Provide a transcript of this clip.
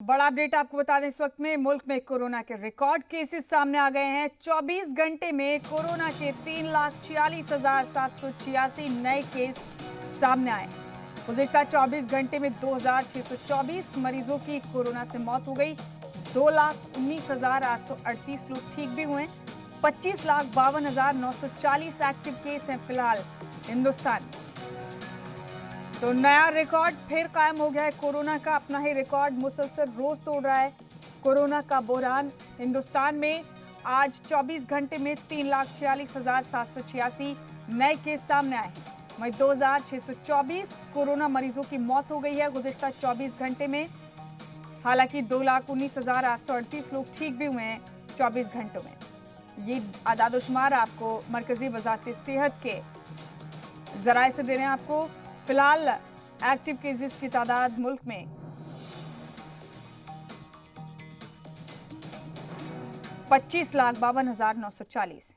बड़ा अपडेट आपको बता दें, इस वक्त में मुल्क में कोरोना के रिकॉर्ड केसेस सामने आ गए हैं। 24 घंटे में कोरोना के 3,46,786 नए केस सामने आए। गुज़िश्ता 24 घंटे में 2,624 मरीजों की कोरोना से मौत हो गई। 2,19,838 लोग ठीक भी हुए। 25,52,940 एक्टिव केस हैं फिलहाल हिंदुस्तान में। तो नया रिकॉर्ड फिर कायम हो गया है। कोरोना का अपना ही रिकॉर्ड मुसलसल रोज तोड़ रहा है कोरोना का बहरान। हिंदुस्तान में आज 24 घंटे में 3,46,786 नए केस सामने आए हैं। वहीं 2,624 कोरोना मरीजों की मौत हो गई है गुज़िश्ता 24 घंटे में। हालांकि 2,19,838 लोग ठीक भी हुए हैं 24 घंटों में। ये आदादोशुमार आपको मरकजी वजारत सेहत के जराए से दे रहे हैं आपको। फिलहाल एक्टिव केसेस की तादाद मुल्क में 25,52,940।